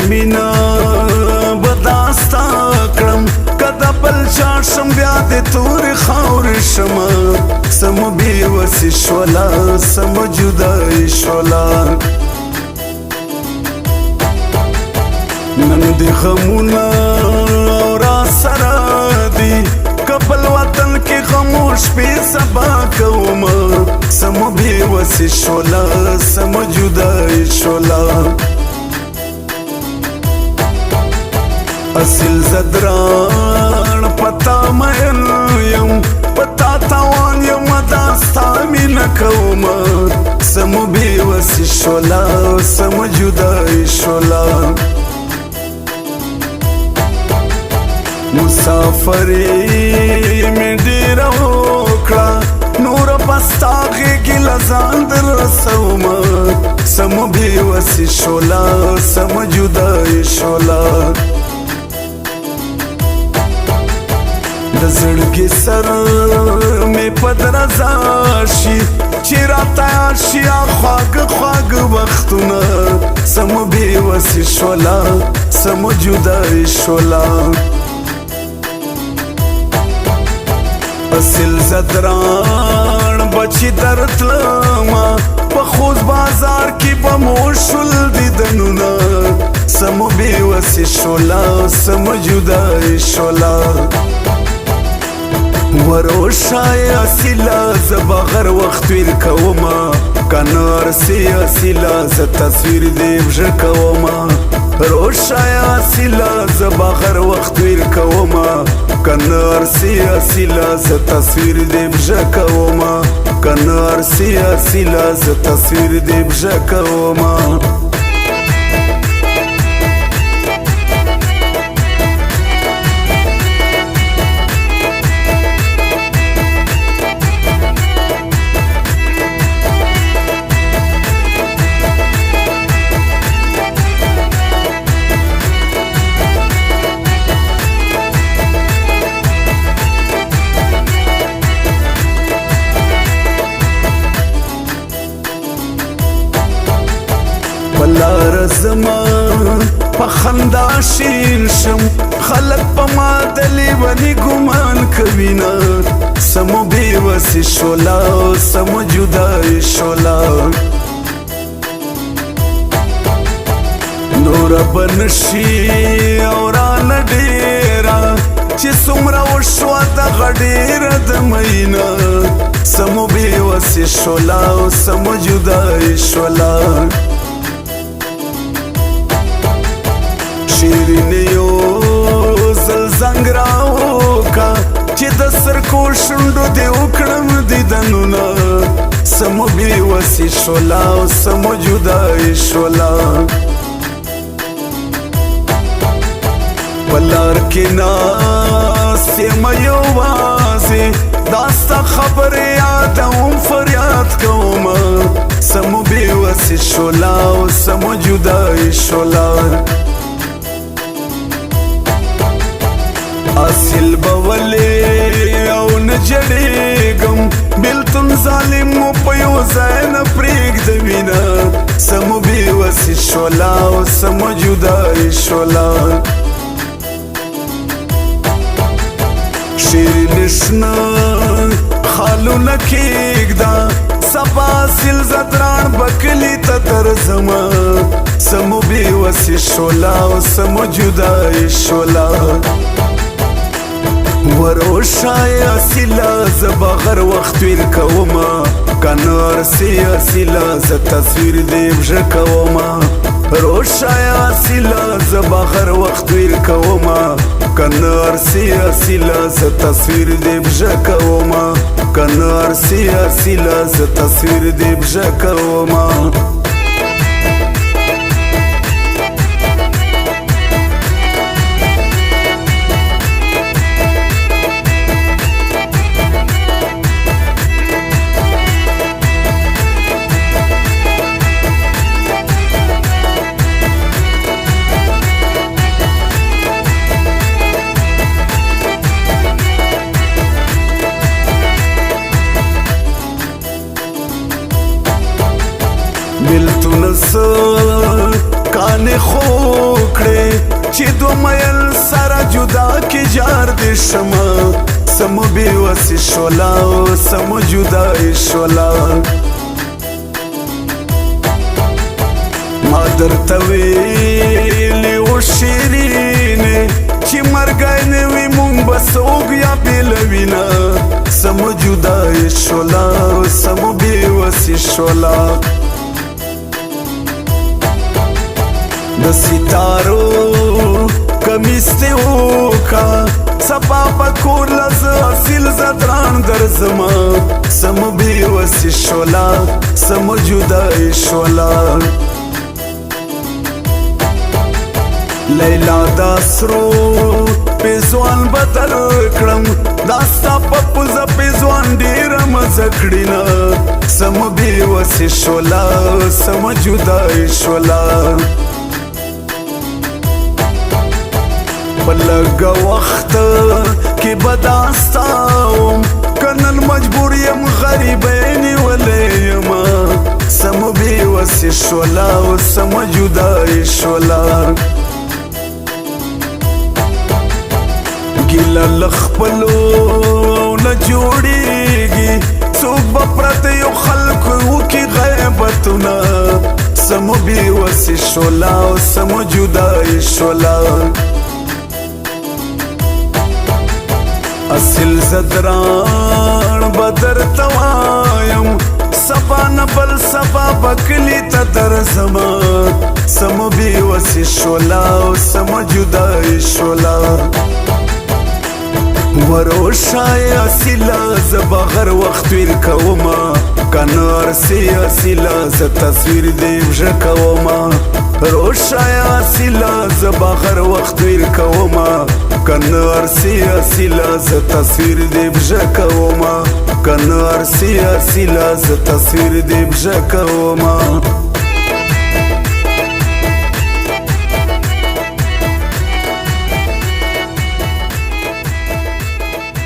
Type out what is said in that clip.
مینا بداستا کړم کدا بل چا شم بیا د تور خاور شمه سم بي وسي شولا سم جدای شولا نن دي غمونه را سره دي کبل وطن کې خاموش په سبا کوم سم بي وسي شولا سم جدای شولا اصل زدران پتا مین یم پتا تاوان یم داستا مین کوم سم بي وسي شولا سم جدای شولا مسافری می ډیر وکړه نور پستاغه کې لزان در رسوم سم بي وسي شولا سم جدای شولا د زړګي سر می پدرزا شي چې راته شي خواږ خواږ وختونه سم بي وسي شولا سم جدای شولا اصل زدران بچی درتلما په خوز بازار کې په موشل دیدنونه سم بي وسي شولا سم جدای شولا وروشای اصیلا زبغر وخت ویر کوما کنار سی اصیلا ز تصویر دی بژ کوما روشای اصیلا زبغر وخت ویر کوما کنار سی اصیلا ز تصویر دی بژ کوما کنار سی اصیلا ز تصویر دی بژ کوما بلار زمان په خندا شین شم خلق په ما دلی ونی ګمان کوینا سم بي وسي شولا سم جدای شولا نور بنشي اوران ډیرا چې څومره وشو د غډیر د مینا سم بي وسي شولا سم جدای شولا شیرینیو زل زنګ راوکا چې د سرکو شونډو دې وکړم دیدنونه سم بي وسي شولا سم جدای شولا پلار کې ناس یم یوازې داستا خبر یادوم فریاد کوم سم بي وسي شولا سم جدای شولا اصل بولي او نجړېږم بلتون ظالم په یو ځای نه پرېږدوینه سم بي وسي شولا سم جدای شولا شیرین شنه خالونه کېږده سبا اصل زدران بکلي ته درځمه سم بي وسي شولا سم جدای شولا وروشای اصیلا زبغر وخت ویر کوما کنار سی اصیلا ز تصویر دی بژ کوما روشای اصیلا زبغر وخت ویر کوما کنار سی اصیلا ز تصویر دی بژ کوما کنار سی اصیلا ز تصویر دی بژ کوما بلتون س کان خو چې دو میل سره جدا کې جار دې شمه سمو بې وسې شولا سمو جدای شولا ما درته ویلي و شیرینې چې مرګی نه وي مونږ به څوک یا بېلوینه سمو جدای شولا سمو بې وسې شولا د ستارو کمیس ته وکا سبا پکور لز اصیل زدران درزما سمو بې وسې شولا سمو جدای شولا لیلا دا سرو پیزوان بدل کړم دا ستا په پوزه پیزوان ډېره مزه کړینه سمو بې وسې شولا سمو جدای شولا په لږه وخته کې به داستا وم که نن مجبور یم غریبۍ نیولی یمه سمو بې وسې شولا سمو جدای شولا ګیله له خپلو نه جوړېږي څوک به پرتیو خلکو وکړي غیبتونه سمو بې وسې شولا سمو جدای شولا اصل زدران بدر توایم سبا نبل سبا بکلی تا درزما سمو بې وسې شولا سمو جدای شولا وروشای اصیلا زبا غر وخت ویر کوما کنار سی اصیلا ز تصویر دیو ژکوما روشای اصیلا زبا غر وخت ویر کوما کنار سی اصیلا ز تصویر دیو ژکوما کنار سی اصیلا ز تصویر دیو ژکوما